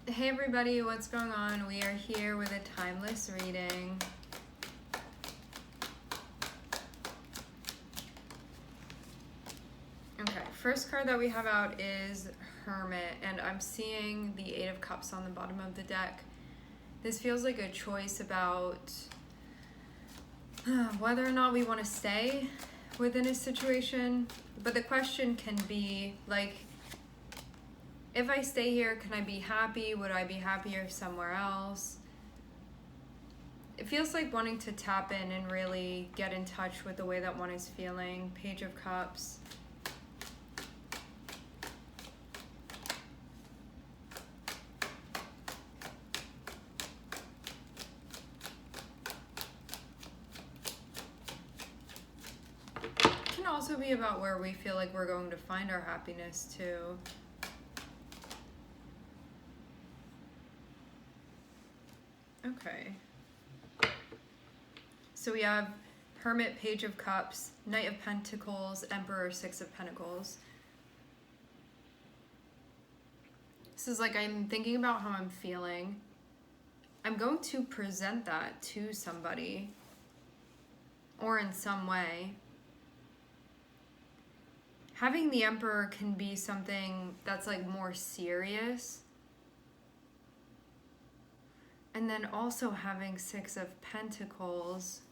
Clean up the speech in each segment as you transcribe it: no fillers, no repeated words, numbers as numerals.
Hey everybody, what's going on? We are here with a timeless reading. Okay, first card that we have out is Hermit, and I'm seeing the Eight of Cups on the bottom of the deck. This feels like a choice about whether or not we want to stay within a situation, but the question can be like, if I stay here, can I be happy? Would I be happier somewhere else? It feels like wanting to tap in and really get in touch with the way that one is feeling. Page of Cups. It can also be about where we feel like we're going to find our happiness too. Okay. So we have Hermit, Page of Cups, Knight of Pentacles, Emperor, Six of Pentacles. This is like I'm thinking about how I'm feeling. I'm going to present that to somebody or in some way. Having the Emperor can be something that's like more serious. And then also having Six of Pentacles.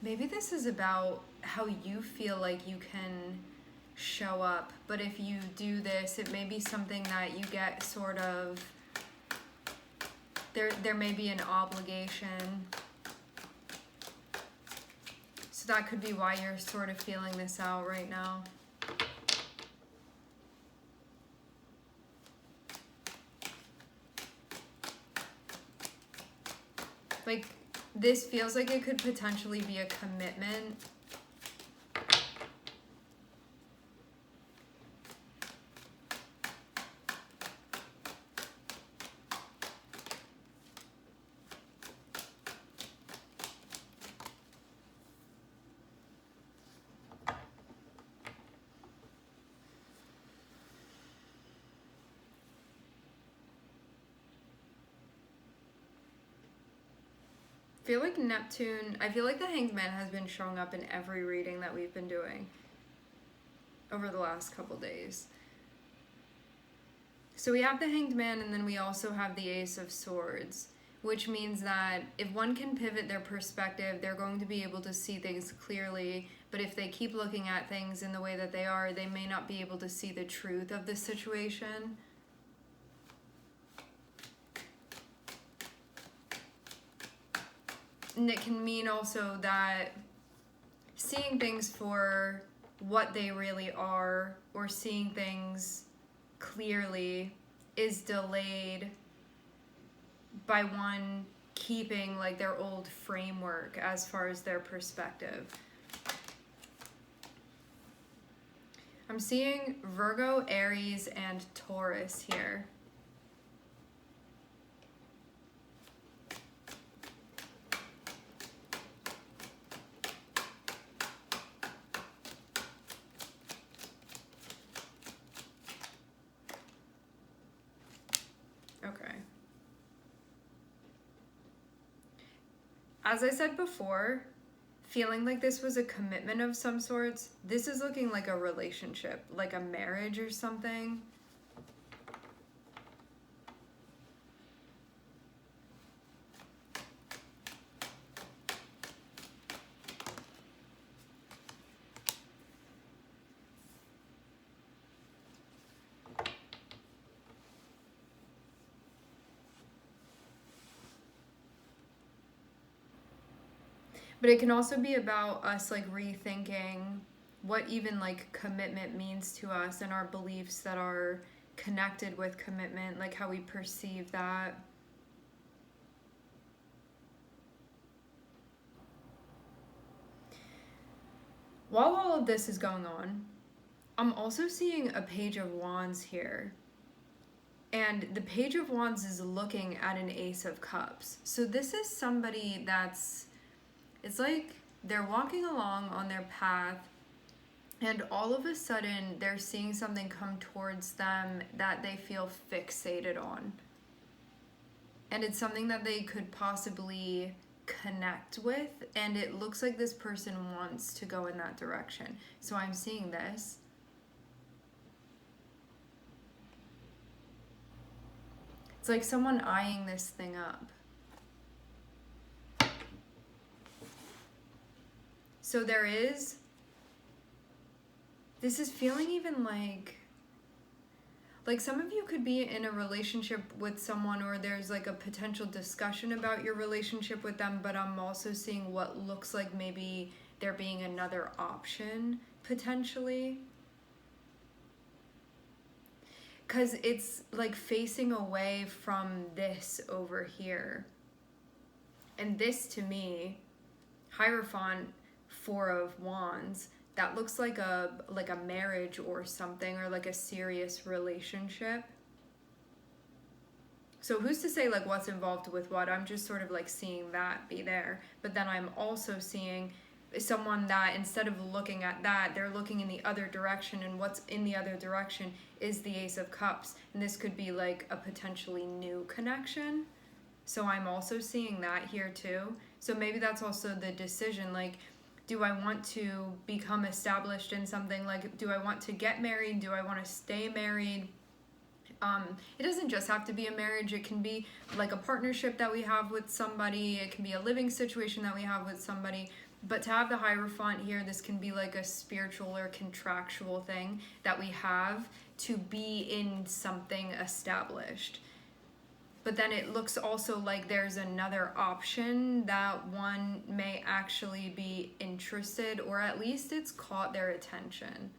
Maybe this is about how you feel like you can show up, but if you do this, it may be something that you get sort of, there may be an obligation. So that could be why you're sort of feeling this out right now. Like, this feels like it could potentially be a commitment. I feel like Neptune, I feel like the Hanged Man has been showing up in every reading that we've been doing over the last couple days. So we have the Hanged Man, and then we also have the Ace of Swords, which means that if one can pivot their perspective, they're going to be able to see things clearly. But if they keep looking at things in the way that they are, they may not be able to see the truth of the situation. And it can mean also that seeing things for what they really are, or seeing things clearly, is delayed by one keeping like their old framework as far as their perspective. I'm seeing Virgo, Aries, and Taurus here. Okay. As I said before, feeling like this was a commitment of some sorts, this is looking like a relationship, like a marriage or something. But it can also be about us like rethinking what even like commitment means to us, and our beliefs that are connected with commitment, like how we perceive that. While all of this is going on, I'm also seeing a Page of Wands here. And the Page of Wands is looking at an Ace of Cups. So this is somebody that's, it's like they're walking along on their path, and all of a sudden they're seeing something come towards them that they feel fixated on. And it's something that they could possibly connect with, and it looks like this person wants to go in that direction. So I'm seeing this. It's like someone eyeing this thing up. So there is, this is feeling even like some of you could be in a relationship with someone, or there's like a potential discussion about your relationship with them, but I'm also seeing what looks like maybe there being another option potentially. Because it's like facing away from this over here. And this to me, Hierophant, Four of Wands, that looks like a marriage or something, or like a serious relationship. So who's to say like what's involved with what? I'm just sort of like seeing that be there. But then I'm also seeing someone that instead of looking at that, they're looking in the other direction, and what's in the other direction is the Ace of Cups. And this could be like a potentially new connection. So I'm also seeing that here too. So maybe that's also the decision, like, do I want to become established in something? Like, do I want to get married? Do I want to stay married? It doesn't just have to be a marriage. It can be like a partnership that we have with somebody. It can be a living situation that we have with somebody. But to have the Hierophant here, this can be like a spiritual or contractual thing that we have to be in something established. But then it looks also like there's another option that one may actually be interested, or at least it's caught their attention.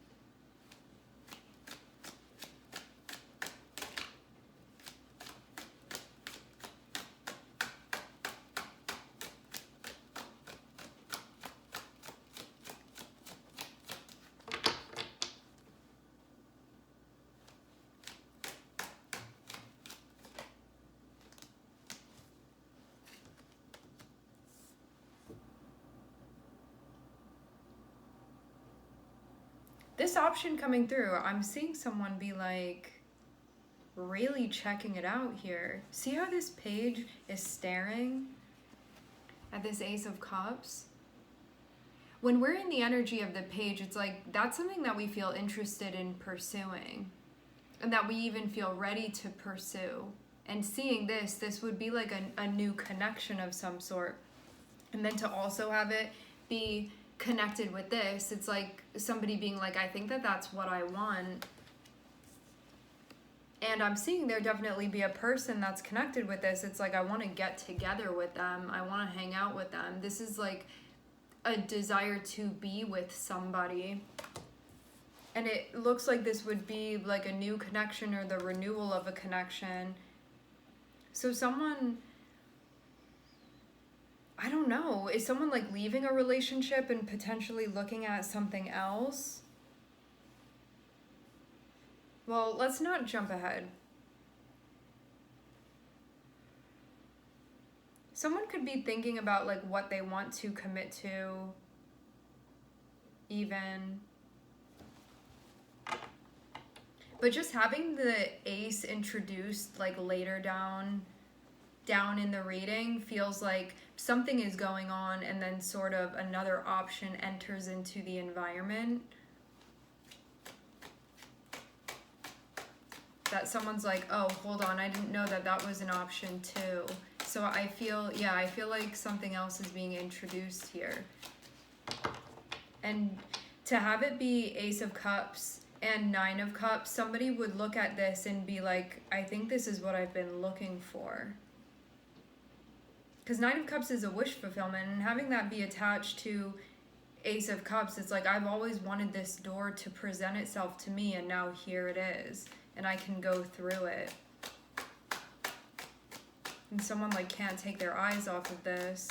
This option coming through, I'm seeing someone be like really checking it out here. See how this page is staring at this Ace of Cups? When we're in the energy of the page, it's like that's something that we feel interested in pursuing, and that we even feel ready to pursue. And seeing this would be like a new connection of some sort. And then to also have it be connected with this, it's like somebody being like, I think that that's what I want. And I'm seeing there definitely be a person that's connected with this. It's like, I want to get together with them. I want to hang out with them. This is like a desire to be with somebody. And it looks like this would be like a new connection, or the renewal of a connection. So someone, I don't know, is someone like leaving a relationship and potentially looking at something else? Well, let's not jump ahead. Someone could be thinking about like what they want to commit to, even. But just having the Ace introduced like later down in the reading feels like something is going on, and then sort of another option enters into the environment. That someone's like, oh, hold on, I didn't know that that was an option too. So I feel like something else is being introduced here. And to have it be Ace of Cups and Nine of Cups, somebody would look at this and be like, I think this is what I've been looking for. Because Nine of Cups is a wish fulfillment, and having that be attached to Ace of Cups, it's like, I've always wanted this door to present itself to me, and now here it is, and I can go through it. And someone like can't take their eyes off of this.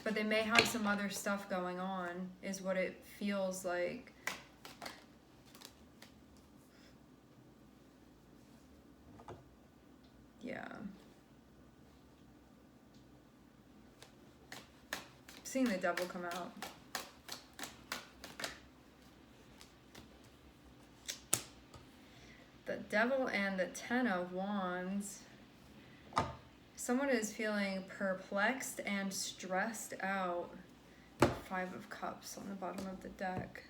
But they may have some other stuff going on, is what it feels like. seeing the devil come out. The devil and the 10 of Wands. Someone is feeling perplexed and stressed out. 5 of Cups on the bottom of the deck.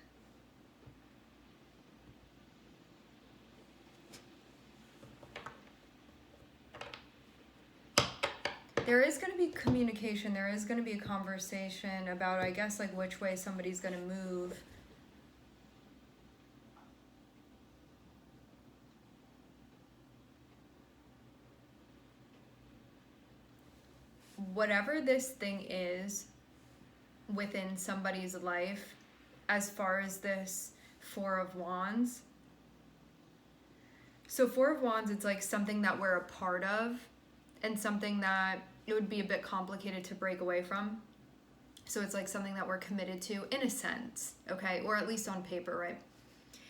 There is going to be communication. There is going to be a conversation about, I guess, like which way somebody's going to move. Whatever this thing is within somebody's life, as far as this 4 of Wands. So 4 of Wands, it's like something that we're a part of and something that it would be a bit complicated to break away from. So it's like something that we're committed to in a sense, okay? Or at least on paper, right?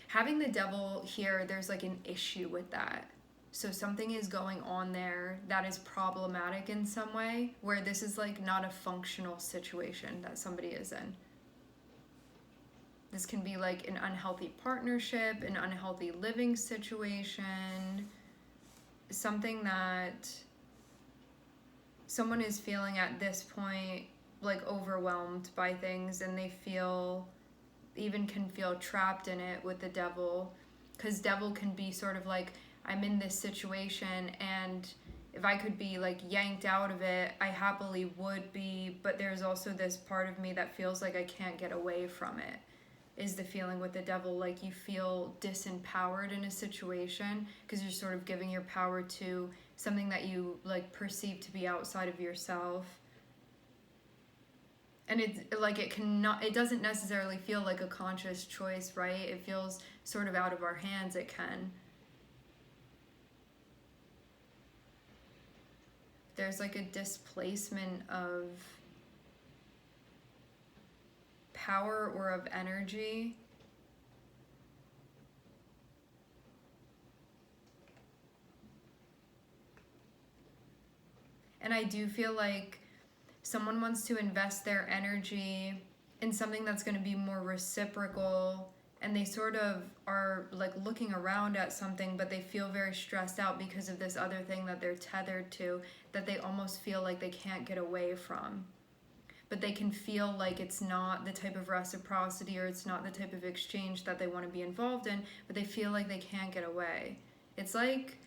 Having the devil here, there's like an issue with that. So something is going on there that is problematic in some way, where this is like not a functional situation that somebody is in. This can be like an unhealthy partnership, an unhealthy living situation, something that someone is feeling at this point like overwhelmed by things, and they can feel trapped in it with the devil, because devil can be sort of like, I'm in this situation, and if I could be like yanked out of it, I happily would be, but there's also this part of me that feels like I can't get away from it, is the feeling with the devil. Like you feel disempowered in a situation because you're sort of giving your power to something that you like perceive to be outside of yourself. And it's like it doesn't necessarily feel like a conscious choice, right? It feels sort of out of our hands. It can. There's like a displacement of power or of energy. And I do feel like someone wants to invest their energy in something that's going to be more reciprocal, and they sort of are like looking around at something, but they feel very stressed out because of this other thing that they're tethered to, that they almost feel like they can't get away from. But they can feel like it's not the type of reciprocity, or it's not the type of exchange that they want to be involved in, but they feel like they can't get away. It's like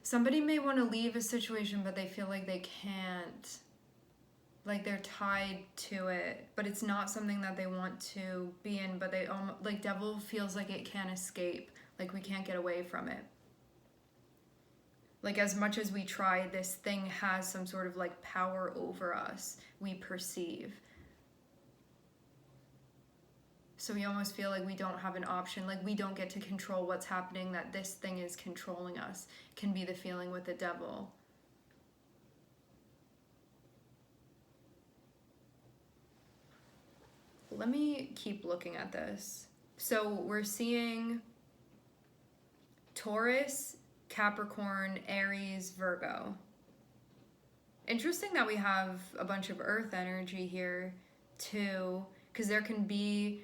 somebody may want to leave a situation, but they feel like they can't. Like they're tied to it, but it's not something that they want to be in, but they almost, like devil feels like it can't escape, like we can't get away from it. Like as much as we try, this thing has some sort of like power over us, we perceive. So we almost feel like we don't have an option, like we don't get to control what's happening, that this thing is controlling us, can be the feeling with the devil. Let me keep looking at this. So we're seeing Taurus, Capricorn, Aries, Virgo. Interesting that we have a bunch of earth energy here too, because there can be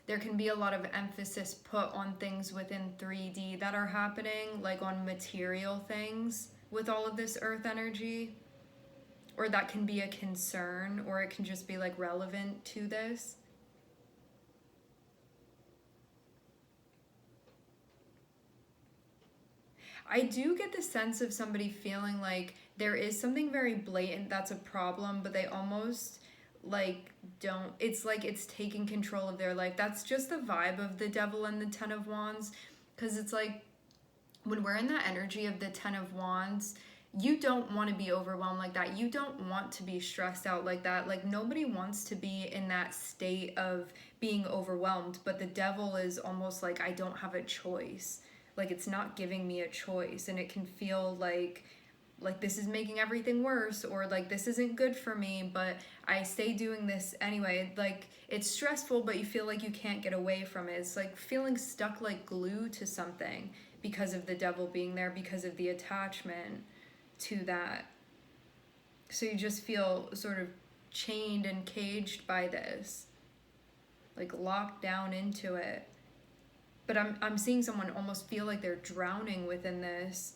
a lot of emphasis put on things within 3D that are happening, like on material things with all of this earth energy. Or that can be a concern, or it can just be like relevant to this. I do get the sense of somebody feeling like there is something very blatant that's a problem, but they almost like don't, it's like it's taking control of their life. That's just the vibe of the devil and the 10 of Wands, because it's like when we're in that energy of the 10 of Wands, you don't want to be overwhelmed like that. You don't want to be stressed out like that. Like nobody wants to be in that state of being overwhelmed, but the devil is almost like, I don't have a choice. Like it's not giving me a choice, and it can feel like like this is making everything worse, or like this isn't good for me, but I stay doing this anyway. Like it's stressful, but you feel like you can't get away from it. It's like feeling stuck like glue to something because of the devil being there, because of the attachment to that. So you just feel sort of chained and caged by this, like locked down into it. But I'm seeing someone almost feel like they're drowning within this.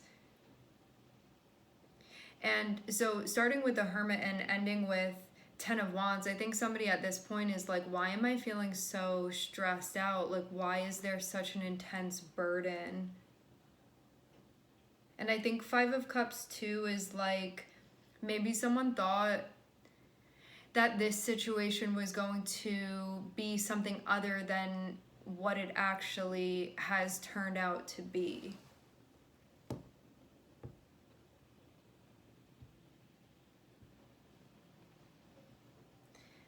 And so starting with the Hermit and ending with Ten of Wands, I think somebody at this point is like, why am I feeling so stressed out? Like, why is there such an intense burden? And I think Five of Cups too is like, maybe someone thought that this situation was going to be something other than what it actually has turned out to be.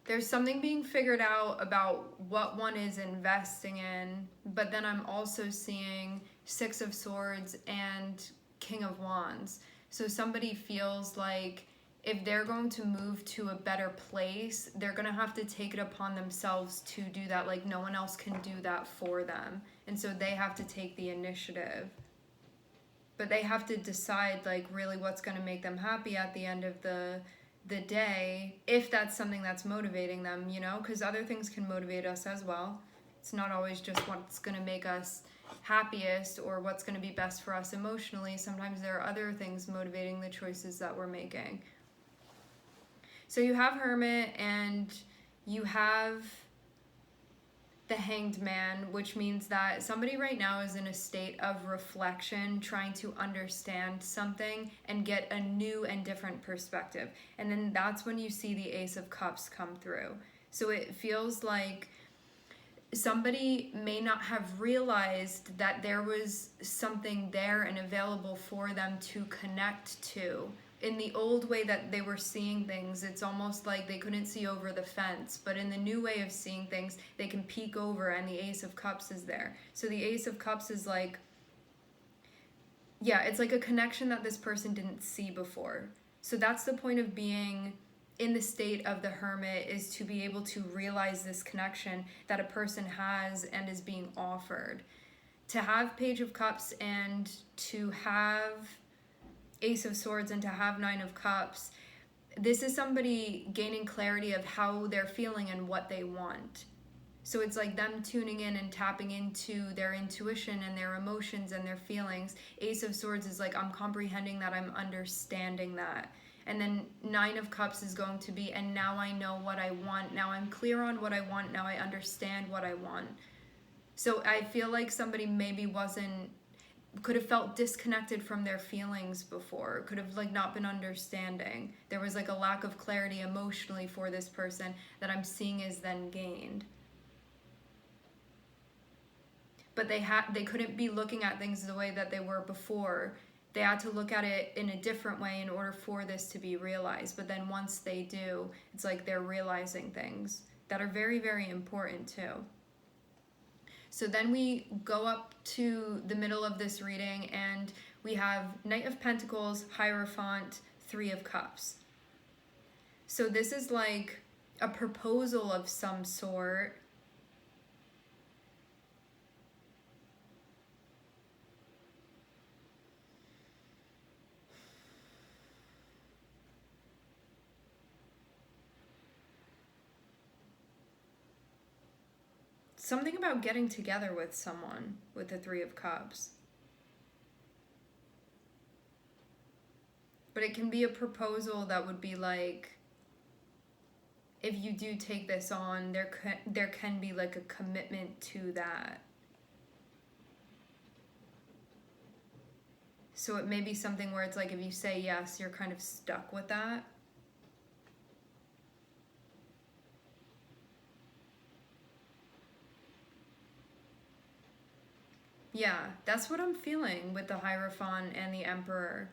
There's something being figured out about what one is investing in, but then I'm also seeing Six of Swords and King of Wands. So somebody feels like if they're going to move to a better place, they're going to have to take it upon themselves to do that. Like no one else can do that for them. And so they have to take the initiative. But they have to decide like really what's going to make them happy at the end of the day, if that's something that's motivating them, you know, because other things can motivate us as well. It's not always just what's going to make us happiest or what's going to be best for us emotionally. Sometimes there are other things motivating the choices that we're making. So you have Hermit and you have the Hanged Man, which means that somebody right now is in a state of reflection, trying to understand something and get a new and different perspective. And then that's when you see the Ace of Cups come through. So it feels like somebody may not have realized that there was something there and available for them to connect to. In the old way that they were seeing things, it's almost like they couldn't see over the fence. But in the new way of seeing things, they can peek over, and the Ace of Cups is there. So the Ace of Cups is like, yeah, it's like a connection that this person didn't see before. So that's the point of being in the state of the Hermit, is to be able to realize this connection that a person has and is being offered. To have Page of Cups and to have Ace of Swords and to have Nine of Cups, this is somebody gaining clarity of how they're feeling and what they want. So it's like them tuning in and tapping into their intuition and their emotions and their feelings. Ace of Swords is like, I'm comprehending that, I'm understanding that. And then Nine of Cups is going to be, and now I know what I want. Now I'm clear on what I want. Now I understand what I want. So I feel like somebody maybe could have felt disconnected from their feelings before, could have like not been understanding. There was like a lack of clarity emotionally for this person that I'm seeing is then gained. But they couldn't be looking at things the way that they were before. They had to look at it in a different way in order for this to be realized. But then once they do, it's like they're realizing things that are very, very important too. So then we go up to the middle of this reading and we have Knight of Pentacles, Hierophant, Three of Cups. So this is like a proposal of some sort. Something about getting together with someone with the Three of Cups. But it can be a proposal that would be like, if you do take this on, there can be like a commitment to that. So it may be something where it's like, if you say yes, you're kind of stuck with that. Yeah, that's what I'm feeling with the Hierophant and the Emperor.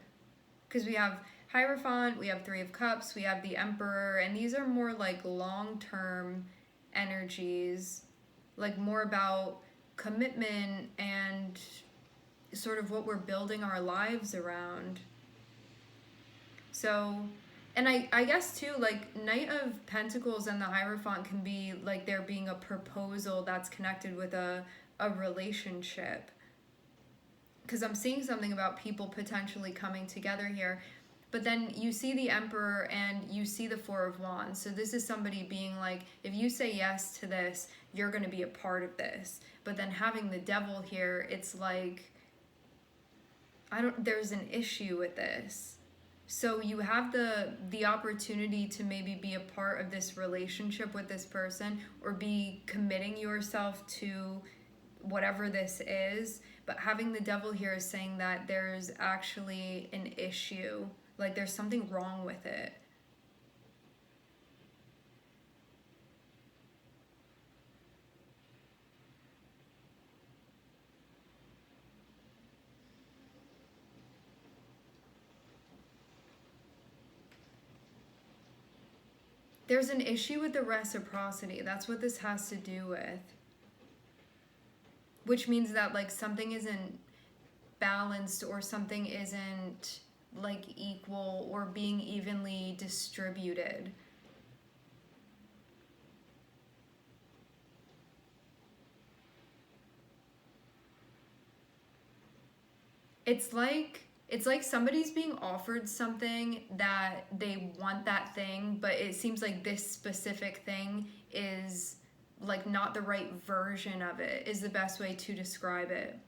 Because we have Hierophant, we have Three of Cups, we have the Emperor, and these are more like long-term energies, like more about commitment and sort of what we're building our lives around. So, and I guess too, like Knight of Pentacles and the Hierophant can be like there being a proposal that's connected with a relationship. Because I'm seeing something about people potentially coming together here. But then you see the Emperor and you see the Four of Wands. So this is somebody being like, if you say yes to this, you're going to be a part of this. But then having the Devil here, it's like, there's an issue with this. So you have the opportunity to maybe be a part of this relationship with this person or be committing yourself to whatever this is. But having the Devil here is saying that there's actually an issue. Like there's something wrong with it. There's an issue with the reciprocity. That's what this has to do with. Which means that like something isn't balanced or something isn't like equal or being evenly distributed. It's like somebody's being offered something that they want that thing, but it seems like this specific thing is like not the right version of it, is the best way to describe it.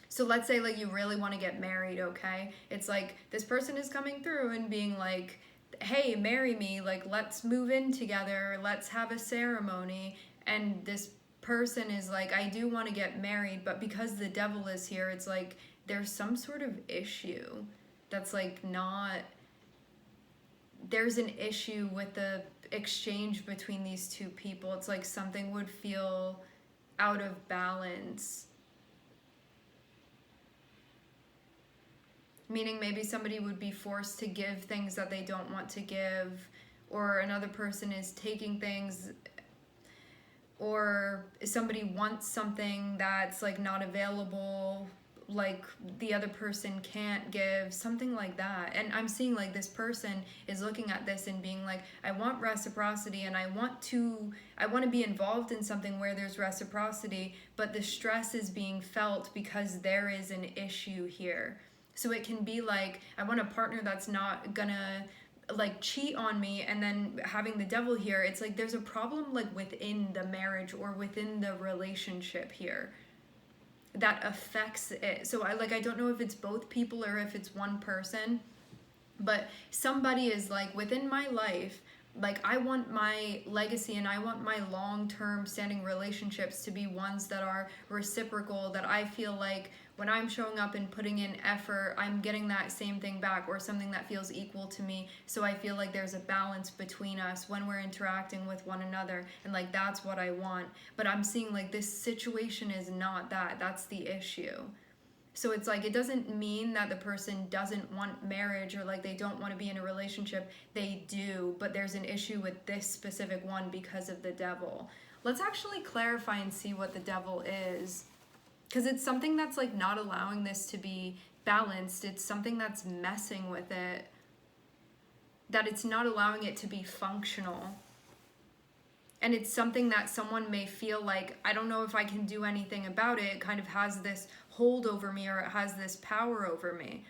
So let's say like you really want to get married, okay? It's like this person is coming through and being like, hey, marry me, like let's move in together, let's have a ceremony. And this person is like, I do want to get married, but because the Devil is here, it's like there's some sort of issue that's like not, there's an issue with the exchange between these two people. It's like something would feel out of balance. Meaning maybe somebody would be forced to give things that they don't want to give, or another person is taking things, or somebody wants something that's like not available, like the other person can't give, something like that. And I'm seeing like this person is looking at this and being like, I want reciprocity and I want to be involved in something where there's reciprocity, but the stress is being felt because there is an issue here. So it can be like, I want a partner that's not gonna like cheat on me, and then having the Devil here, it's like there's a problem like within the marriage or within the relationship here that affects it. So I don't know if it's both people or if it's one person, but somebody is like, within my life, like I want my legacy and I want my long-term standing relationships to be ones that are reciprocal, that I feel like when I'm showing up and putting in effort, I'm getting that same thing back, or something that feels equal to me. So I feel like there's a balance between us when we're interacting with one another, and like that's what I want. But I'm seeing like this situation is not that. That's the issue. So it's like, it doesn't mean that the person doesn't want marriage or like they don't want to be in a relationship. They do, but there's an issue with this specific one because of the Devil. Let's actually clarify and see what the Devil is, because it's something that's like not allowing this to be balanced. It's something that's messing with it, that it's not allowing it to be functional. And it's something that someone may feel like, I don't know if I can do anything about it. It kind of has this hold over me, or it has this power over me.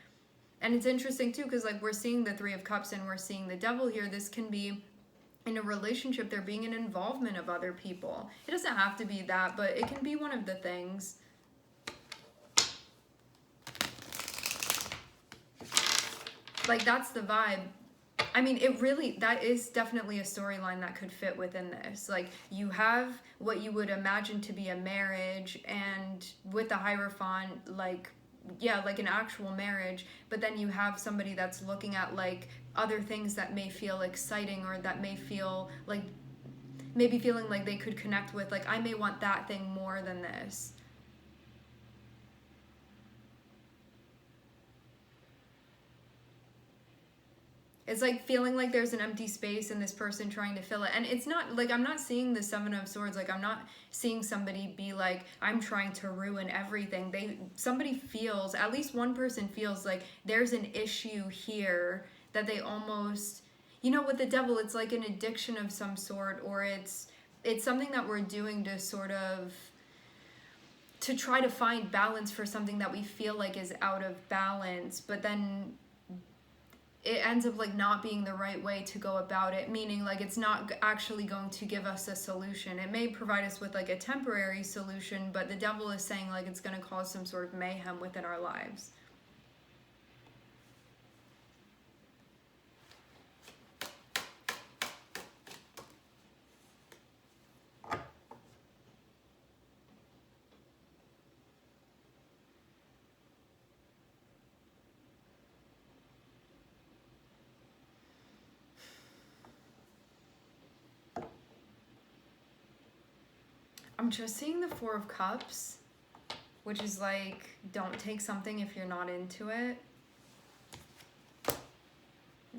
And it's interesting too, because like we're seeing the Three of Cups and we're seeing the Devil here. This can be in a relationship, there being an involvement of other people. It doesn't have to be that, but it can be one of the things. Like that's the vibe. I mean, that is definitely a storyline that could fit within this. Like, you have what you would imagine to be a marriage, and with the Hierophant, like, yeah, like an actual marriage, but then you have somebody that's looking at, like, other things that may feel exciting, or that may feel, like, maybe feeling like they could connect with, like, I may want that thing more than this. It's like feeling like there's an empty space and this person trying to fill it. And it's not like, I'm not seeing the Seven of Swords. Like, I'm not seeing somebody be like, I'm trying to ruin everything. Somebody feels, at least one person feels like there's an issue here that they almost, with the Devil, it's like an addiction of some sort, or it's something that we're doing to sort of, to try to find balance for something that we feel like is out of balance, but then it ends up like not being the right way to go about it, meaning like it's not actually going to give us a solution. It may provide us with like a temporary solution, but the Devil is saying like it's going to cause some sort of mayhem within our lives. I'm just seeing the Four of Cups, which is like, don't take something if you're not into it.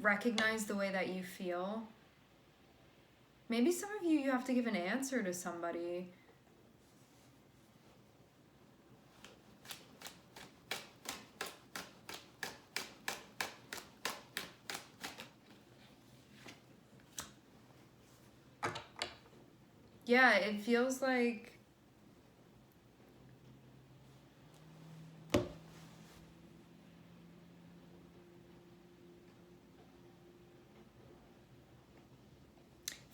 Recognize the way that you feel. Maybe some of you have to give an answer to somebody. Yeah, it feels like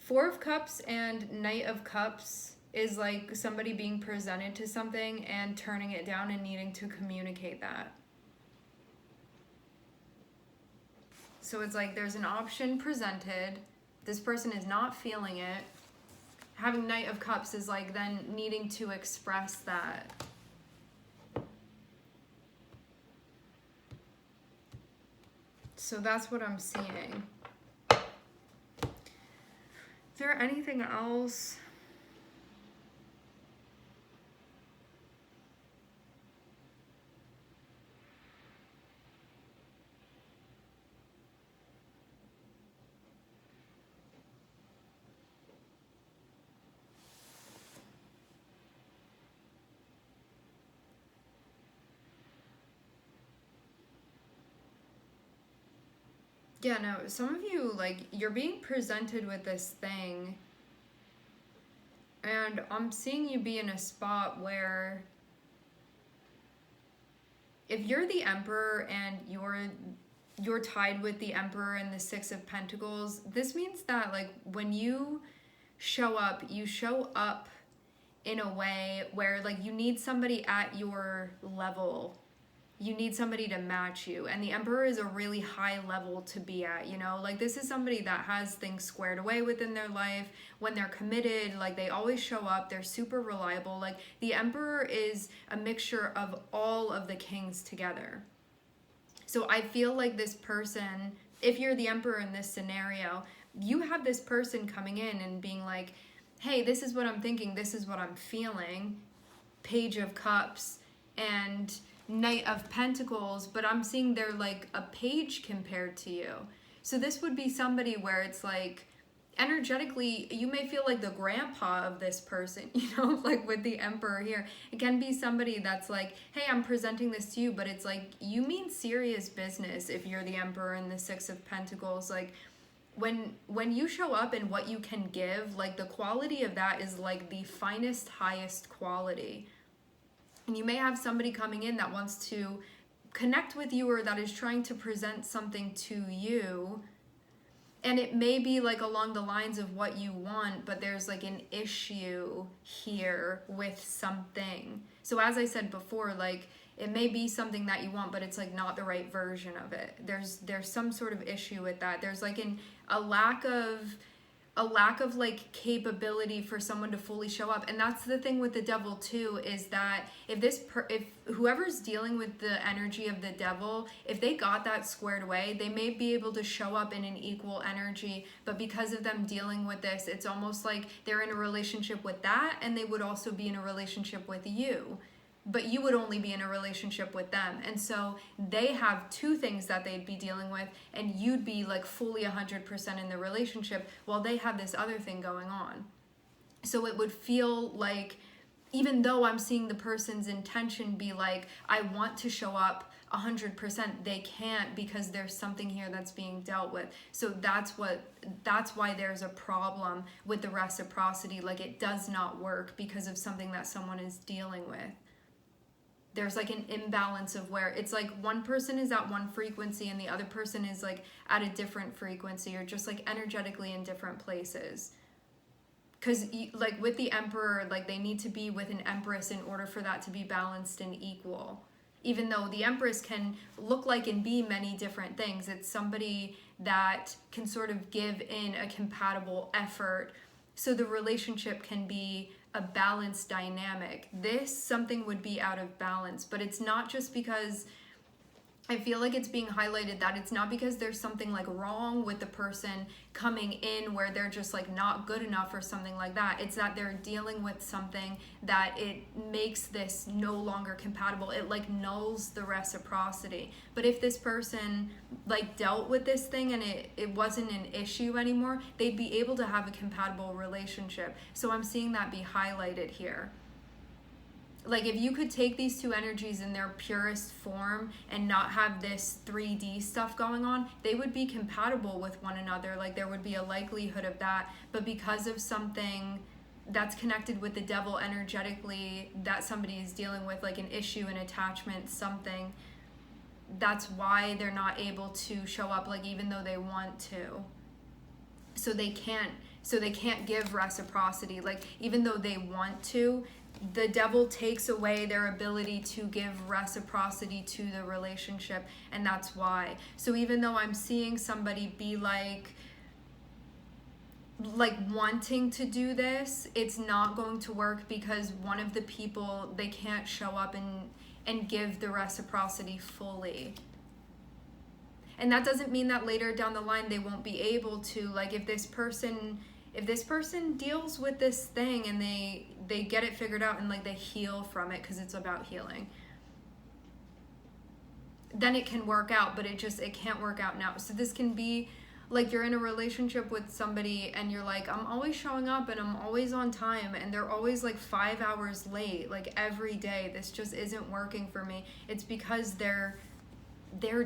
Four of Cups and Knight of Cups is like somebody being presented to something and turning it down and needing to communicate that. So it's like there's an option presented. This person is not feeling it. Having Knight of Cups is like then needing to express that. So that's what I'm seeing. Is there anything else? Yeah, no, some of you, like, you're being presented with this thing, and I'm seeing you be in a spot where if you're the Emperor and you're tied with the Emperor and the Six of Pentacles, this means that, like, when you show up in a way where, like, you need somebody at your level. You need somebody to match you. And the Emperor is a really high level to be at, Like, this is somebody that has things squared away within their life. When they're committed, like, they always show up. They're super reliable. Like, the Emperor is a mixture of all of the kings together. So I feel like this person, if you're the Emperor in this scenario, you have this person coming in and being like, hey, this is what I'm thinking. This is what I'm feeling. Page of Cups and Knight of Pentacles, but I'm seeing they're like a page compared to you. So this would be somebody where it's like, energetically, you may feel like the grandpa of this person, like with the Emperor here. It can be somebody that's like, hey, I'm presenting this to you, but it's like, you mean serious business if you're the Emperor and the Six of Pentacles. Like, when you show up and what you can give, like, the quality of that is like the finest, highest quality. And you may have somebody coming in that wants to connect with you or that is trying to present something to you. And it may be like along the lines of what you want, but there's like an issue here with something. So as I said before, like, it may be something that you want, but it's like not the right version of it. There's some sort of issue with that. There's like a lack of like capability for someone to fully show up. And that's the thing with the Devil too, is that if whoever's dealing with the energy of the Devil, if they got that squared away, they may be able to show up in an equal energy. But because of them dealing with this, it's almost like they're in a relationship with that, and they would also be in a relationship with you. but you would only be in a relationship with them. And so they have two things that they'd be dealing with, and you'd be like fully 100% in the relationship while they have this other thing going on. So it would feel like, even though I'm seeing the person's intention be like, I want to show up 100%, they can't, because there's something here that's being dealt with. So that's why there's a problem with the reciprocity. Like, it does not work because of something that someone is dealing with. There's like an imbalance of where it's like one person is at one frequency and the other person is like at a different frequency, or just like energetically in different places. Because like with the Emperor, like they need to be with an Empress in order for that to be balanced and equal. Even though the Empress can look like and be many different things, it's somebody that can sort of give in a compatible effort so the relationship can be a balanced dynamic. Something would be out of balance, but it's not just because, I feel like it's being highlighted that it's not because there's something like wrong with the person coming in where they're just like not good enough or something like that. It's that they're dealing with something that it makes this no longer compatible. It like nulls the reciprocity. But if this person like dealt with this thing and it wasn't an issue anymore, they'd be able to have a compatible relationship. So I'm seeing that be highlighted here. Like, if you could take these two energies in their purest form and not have this 3D stuff going on, they would be compatible with one another. Like, there would be a likelihood of that. But because of something that's connected with the devil energetically that somebody is dealing with, like an issue, an attachment, something, that's why they're not able to show up, like, even though they want to. So they can't give reciprocity. Like, even though they want to, the devil takes away their ability to give reciprocity to the relationship, and that's why. So even though I'm seeing somebody be like wanting to do this, it's not going to work because one of the people, they can't show up and give the reciprocity fully. And that doesn't mean that later down the line they won't be able to. Like, if this person deals with this thing and they get it figured out and like they heal from it, because it's about healing, then it can work out. But it can't work out now. So this can be like, you're in a relationship with somebody and you're like, I'm always showing up and I'm always on time, and they're always like 5 hours late, like every day. This just isn't working for me. It's because they're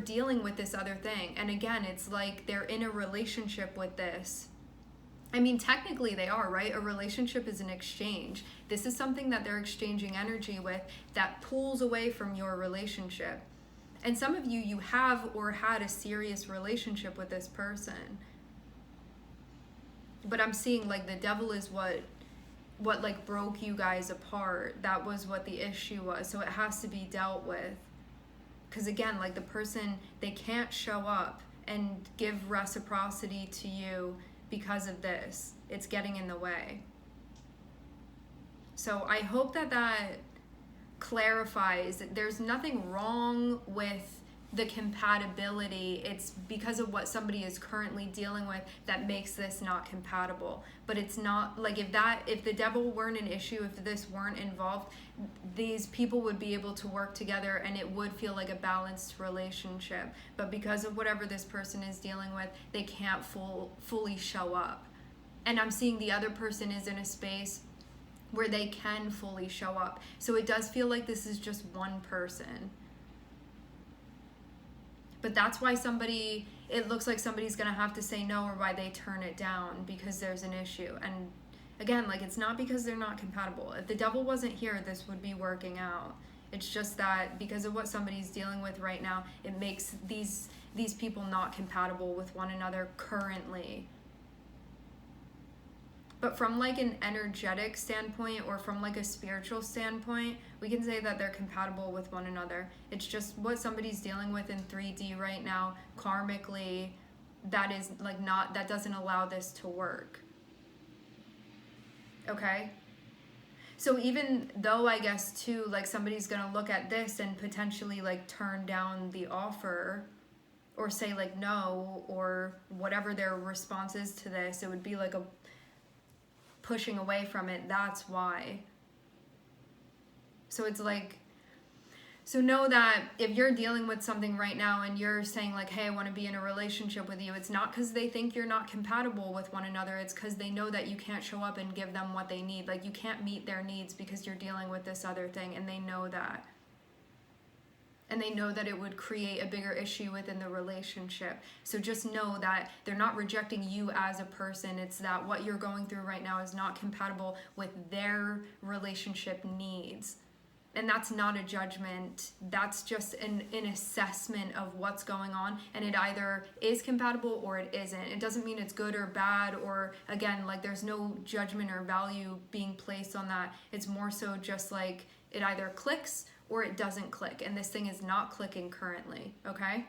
dealing with this other thing. And again, it's like they're in a relationship with this. I mean, technically they are, right? A relationship is an exchange. This is something that they're exchanging energy with that pulls away from your relationship. And some of you have or had a serious relationship with this person. But I'm seeing like the devil is what like broke you guys apart. That was what the issue was. So it has to be dealt with. Because again, like the person, they can't show up and give reciprocity to you because of this. It's getting in the way. So I hope that clarifies that there's nothing wrong with the compatibility. It's because of what somebody is currently dealing with that makes this not compatible. But it's not like, if the devil weren't an issue, if this weren't involved, these people would be able to work together and it would feel like a balanced relationship. But because of whatever this person is dealing with, they can't fully show up. And I'm seeing the other person is in a space where they can fully show up. So it does feel like this is just one person. But that's why it looks like somebody's gonna have to say no, or why they turn it down, because there's an issue. And again, like, it's not because they're not compatible. If the devil wasn't here, this would be working out. It's just that because of what somebody's dealing with right now, it makes these people not compatible with one another currently. But from like an energetic standpoint or from like a spiritual standpoint, we can say that they're compatible with one another. It's just what somebody's dealing with in 3D right now, karmically, that doesn't allow this to work. Okay? So even though I guess too, like somebody's gonna look at this and potentially like turn down the offer or say like no, or whatever their response is to this, it would be like a pushing away from it. That's why. So it's like So know that if you're dealing with something right now and you're saying like, hey, I want to be in a relationship with you, it's not because they think you're not compatible with one another. It's because they know that you can't show up and give them what they need. Like, you can't meet their needs because you're dealing with this other thing, and they know that. And they know that it would create a bigger issue within the relationship. So just know that they're not rejecting you as a person. It's that what you're going through right now is not compatible with their relationship needs. And that's not a judgment. That's just an assessment of what's going on. And it either is compatible or it isn't. It doesn't mean it's good or bad, or again, like, there's no judgment or value being placed on that. It's more so just like it either clicks or it doesn't click. And this thing is not clicking currently, okay?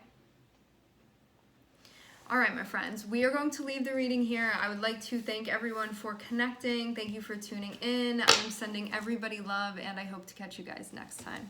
All right, my friends, we are going to leave the reading here. I would like to thank everyone for connecting. Thank you for tuning in. I'm sending everybody love, and I hope to catch you guys next time.